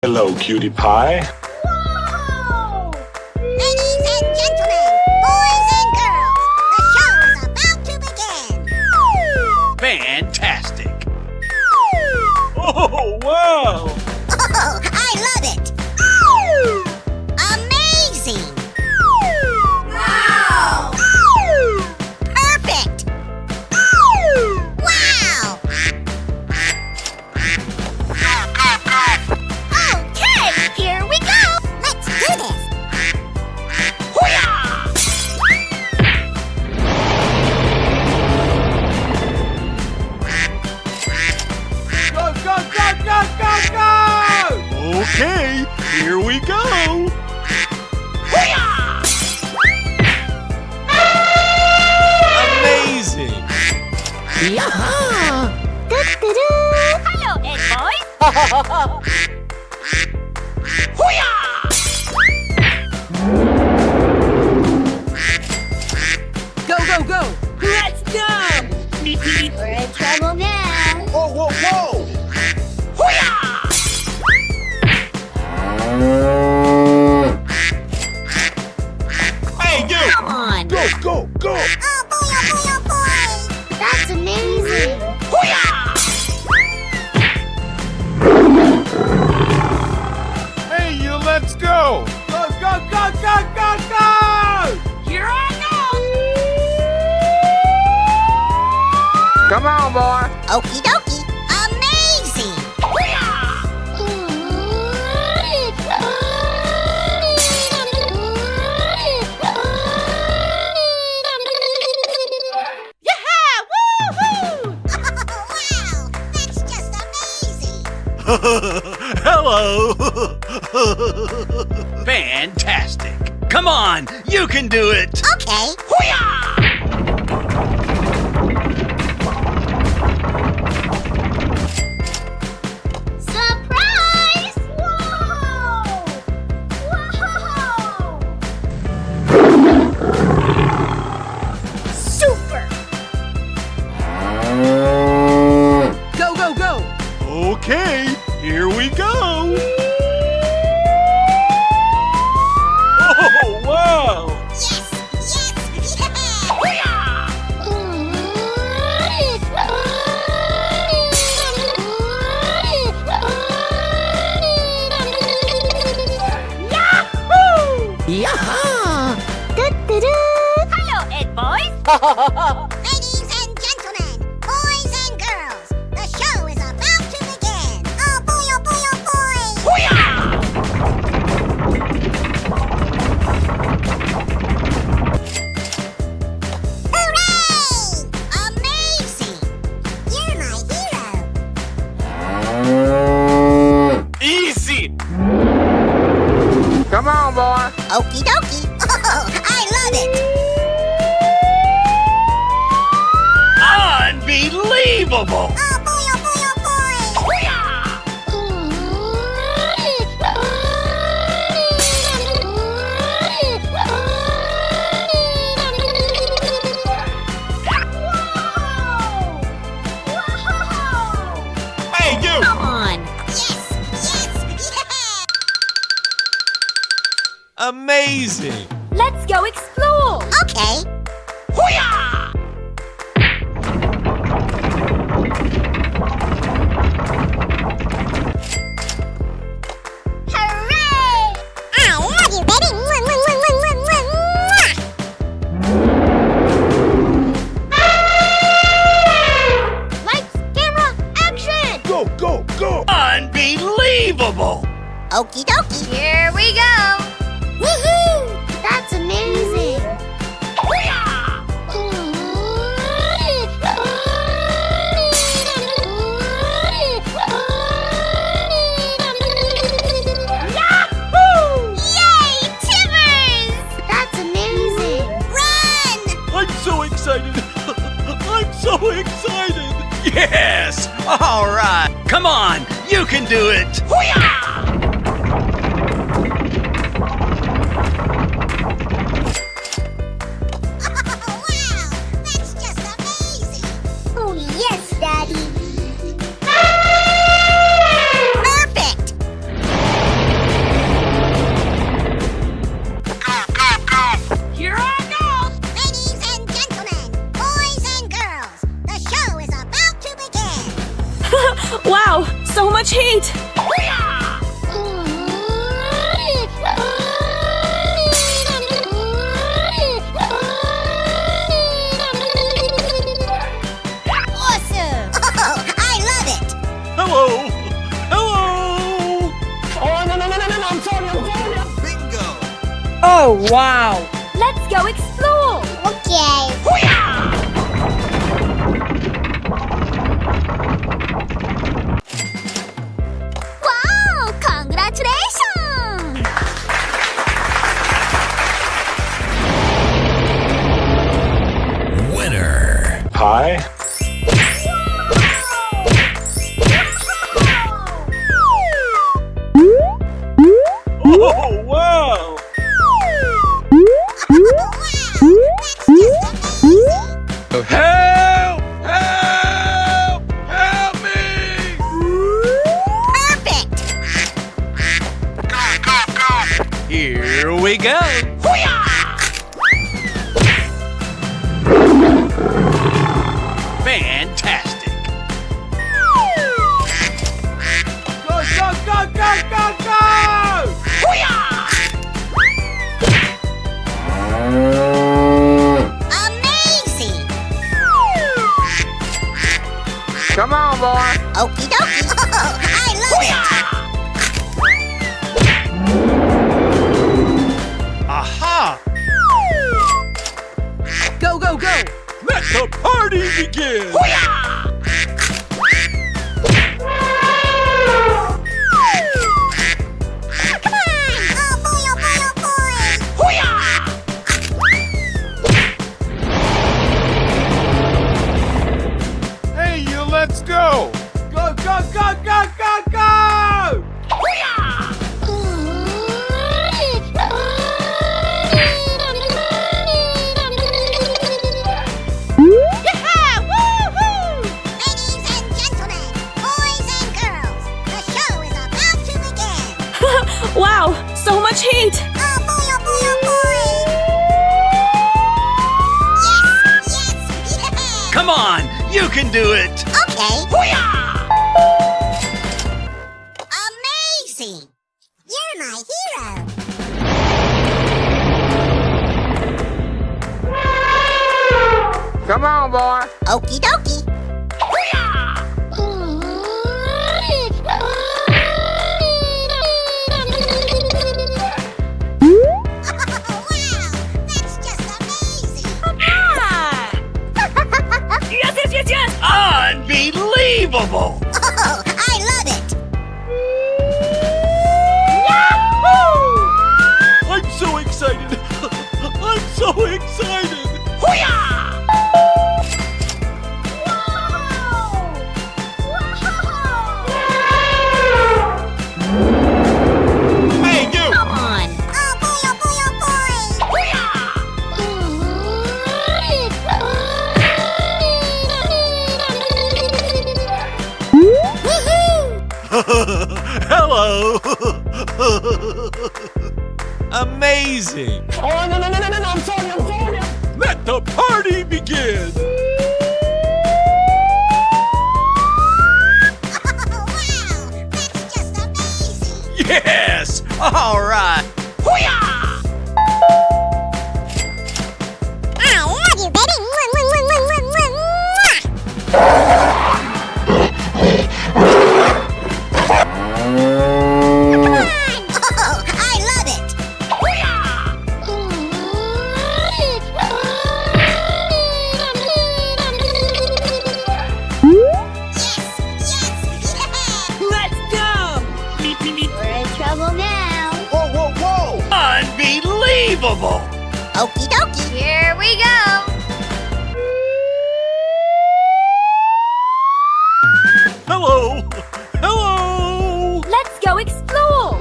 Hello, cutie pie. Whoa! Ladies and gentlemen, boys and girls, the show is about to begin. Fantastic! Oh, wow! Oh, I love it. Amazing. Wow. Perfect. Wow. Okay, here we go. Let's do this. Go, go, go, go, go, go! Okay, here we go! Amazing! Hello, Ed boys. Go, go, go! Let's go! We're in trouble now. Whoa, whoa, whoa! Hey, you! Come on. Go, go, go! Oh boy, oh boy, oh boy. That's amazing. Hey, you, let's go! Go, go, go, go, go, go! Here I Come on, boy! Okie dokie. Amazing. Yeah! Woo-hoo! Wow, that's just amazing. Hello! Fantastic! Come on, you can do it! Okay. Surprise! Whoa! Whoa! Super! Go, go, go! Okay, here we go! Oh, wow! Yes! Yes! Yahoo! Yaha! Hello, Ed boys! Ladies and gentlemen, boys and girls, the show is about to begin. Oh boy, oh boy, oh boy! Hooray! Amazing! You're my hero. Easy! Come on, boy! Okie dokie. Oh, I love it. Unbelievable! Oh boy, oh boy, oh boy. Whoa! Hey, you! Come on. Yes, yes, yeah. Amazing! Let's go explore! Okay. Hooray! I love you, baby. Mwah, mwah, mwah, mwah, mwah, mwah. Lights, camera, action! Go, go, go! Unbelievable! Okie dokie. Here we go. Woohoo! That's amazing. Yahoo! Yay, Timbers! That's amazing. Run! I'm so excited! I'm so excited! Yes! All right! Come on! You can do it! Wow, that's just amazing. Oh, yes, Daddy. Perfect. much heat! Awesome! Oh, I love it! Hello! Hello! Bingo! Oh, wow! Let's go explore! Okay. Wow! Congratulations! Winner! Pie. Oh, wow! Help! Help! Help me! Perfect! Here we go! Fantastic! Go, go, go, go, go, go! Amazing! Come on, boy. Okie dokie! Oh, I love Aha! Go, go, go! Let the party begin! it! Come on! Oh boy, oh boy, oh boy! Hey, you, let's go! Go, go, go, go, go, go! Ladies and gentlemen, boys and girls, the show is about to begin! Wow! So much heat! Oh boy, oh boy, oh boy! Yes, yes, yes! Come on, you can do it! Okay. Amazing! You're my hero! Come on, boy. Okie dokie! Wow! That's just amazing! Yes, yes, yes, yes! Unbelievable! Oh, I love it! I'm so excited! I'm so excited! Hey, you! Come on! Oh boy, oh boy, oh boy! Hello! Amazing! Oh, no, no, no, no, no, I'm sorry. Let the party begin! Wow! That's just amazing! Yes! All right! I love you, baby! Come on! Oh, I love it! Yes, yes, yes! Let's go! We're in trouble now. Whoa, whoa, whoa! Unbelievable! Okie dokie. Here we go. Hello! Hello! Let's go explore!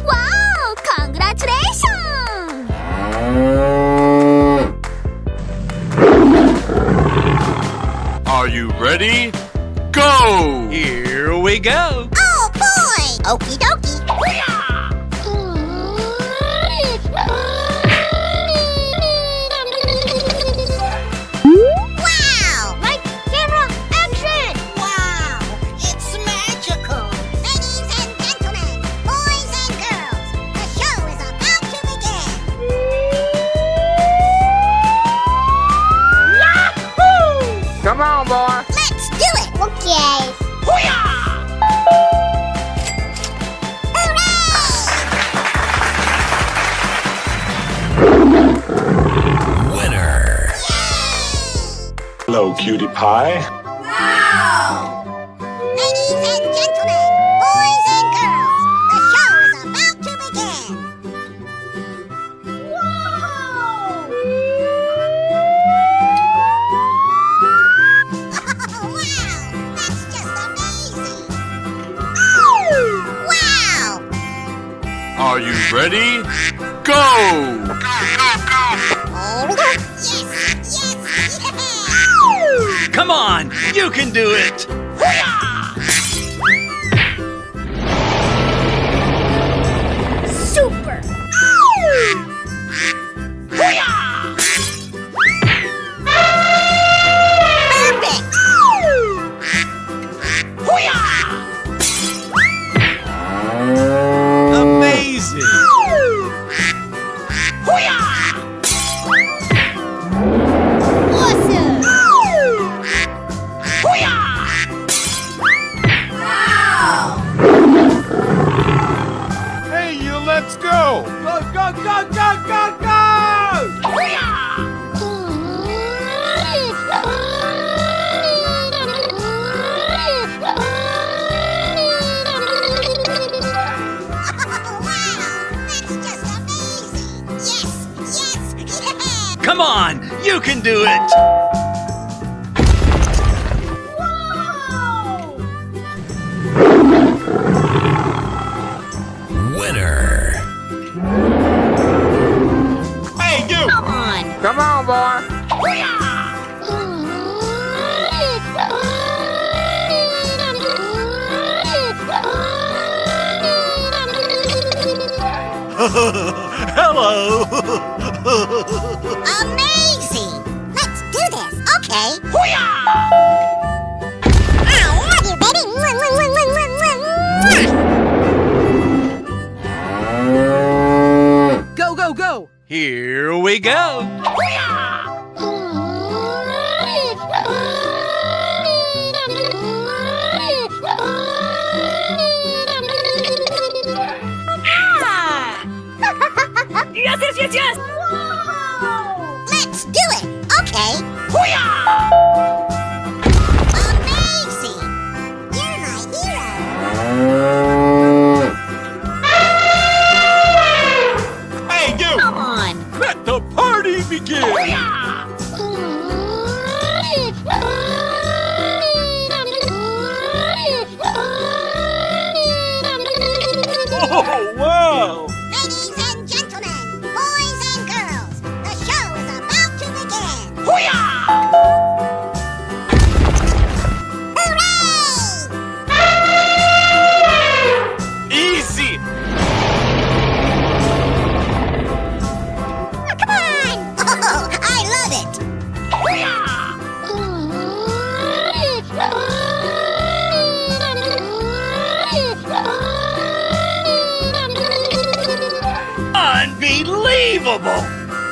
Wow! Congratulations! Are you ready? Go! Here we go! Oh boy! Okie dokie. Wow! Lights, camera, action! cutie pie. Ladies and gentlemen, boys and girls, the show is about to begin. Wow! Oh, wow! That's just amazing! Wow! Are you ready? Go! Here we go! Yes! Yes! Yes! Come on, you can do it. Super! Perfect! Amazing. Awesome! Hey, you, let's go! Go, go, go, go, go, go! Wow! That's just amazing! Yes! Yes! Yes! Come on, you can do it. Winner. Hey, you! Come on! Come on, boy. Hello. Amazing! Let's do this, okay? I love you, baby! Mwah, mwah, mwah, mwah, mwah, mwah. Go, go, go. Here we go. Yes, yes, yes, yes! Let's do it, okay? Amazing! You're my hero! Hey, you! Come on! Let the party begin! Oh, wow! Ladies and gentlemen, boys and girls, the show is about to begin! Hooray! Easy! Come on! Oh, I love it! Unbelievable.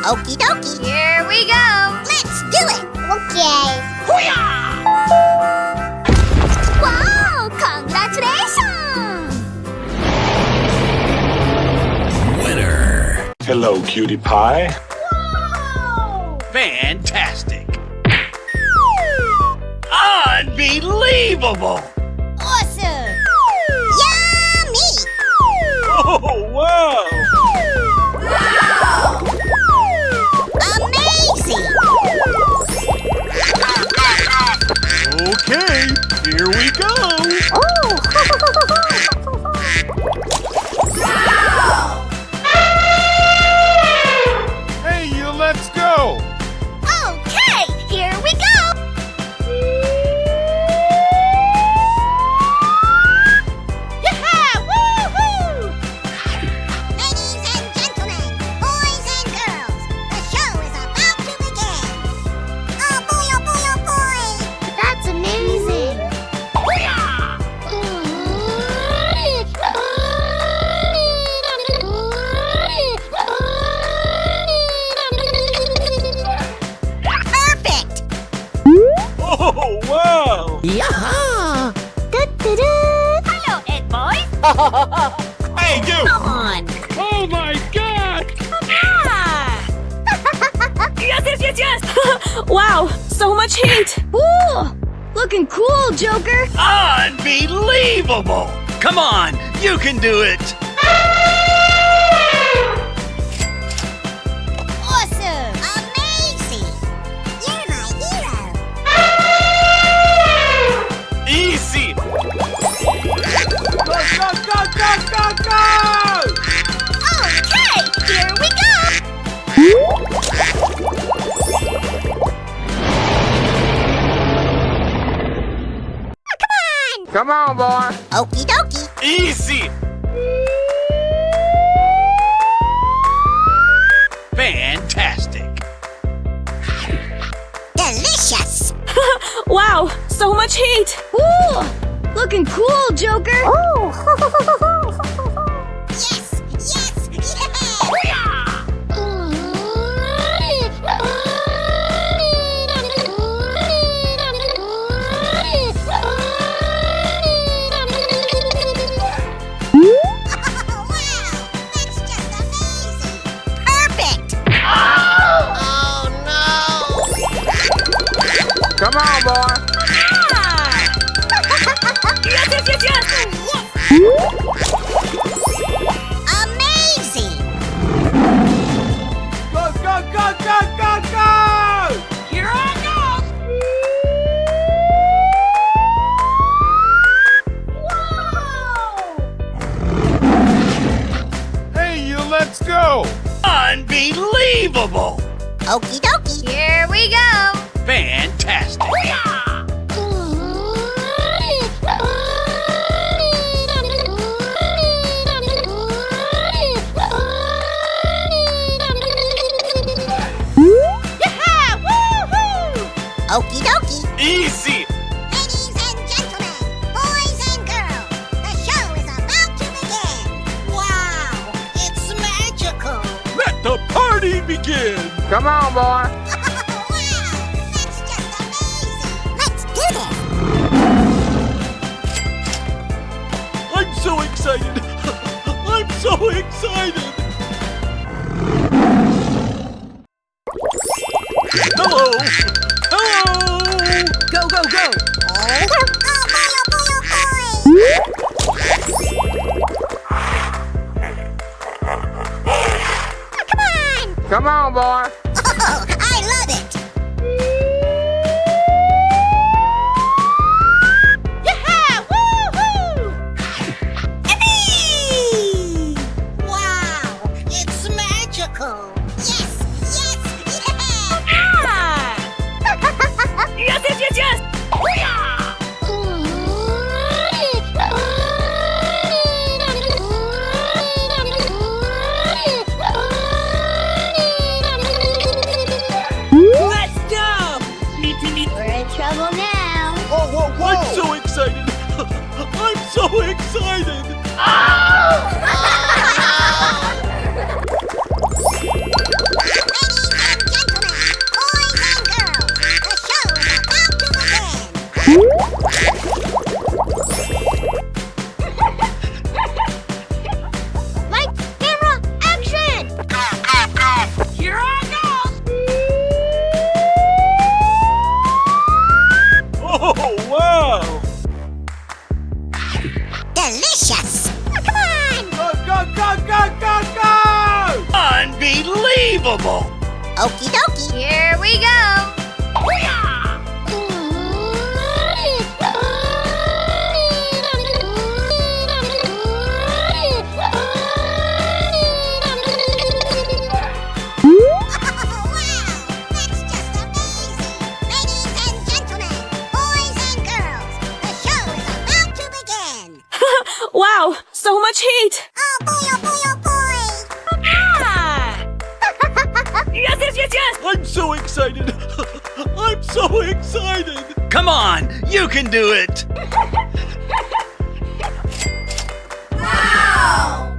Okie dokie! Here we go! Let's do it! Okay! Wow! Congratulations! Winner. Hello, cutie pie. Fantastic. Unbelievable. Awesome! Yummy! Oh, wow! Amazing! Okay, here we go! Hey, you, let's go! Okay, here we go! Yeah! Woo-hoo! Ladies and gentlemen, boys and girls, the show is about to begin! Oh boy, oh boy, oh boy! That's amazing! Perfect! Oh, wow! Yaha! Hello, Ed boys! Hey, you! Come on! Oh, my God! Yes, yes, yes, yes! Wow, so much heat! Ooh, looking cool, Joker. Unbelievable! Come on, you can do it! Awesome! Amazing! You're my hero! Easy. Go, go, go, go, go, go! Okay, here we go! Come on, boy. Okie dokie! Easy. Fantastic! Delicious! Wow, so much heat! Ooh, looking cool, Joker. Yes! Yes! Yes! Wow! That's just amazing! Perfect! Oh no! Come on, boy. Yes, yes, yes, yes! Amazing! Go, go, go, go, go, go! Here I go! Hey, you, let's go! Unbelievable! Okie dokie! Here we go. Fantastic! Okie dokie! Easy. Ladies and gentlemen, boys and girls, the show is about to begin! Wow! It's magical! Let the party begin. Come on, boy. Wow! That's just amazing! Let's do this! I'm so excited. I'm so excited. Hello. Hello. Go, go, go! Oh boy, oh boy, oh boy! Come on! Come on, boy. Oh, I love it! Yeah! Woohoo! Yippee! Wow! It's magical! Yes! Yes! Yes, yes, yes, yes! Let's go! We're in trouble now. I'm so excited. I'm so excited. Ladies and gentlemen, boys and girls, the show is about to begin! Lights, camera, action! Here I go! Oh, wow. Delicious! Come on! Go, go, go, go, go, go. Unbelievable! Okie dokie! Here we go. Wow! That's just amazing! Ladies and gentlemen, boys and girls, the show is about to begin! Wow, so much heat! Oh boy, oh boy, oh boy! Yes, yes, yes, yes! I'm so excited. I'm so excited. Come on, you can do it! Wow!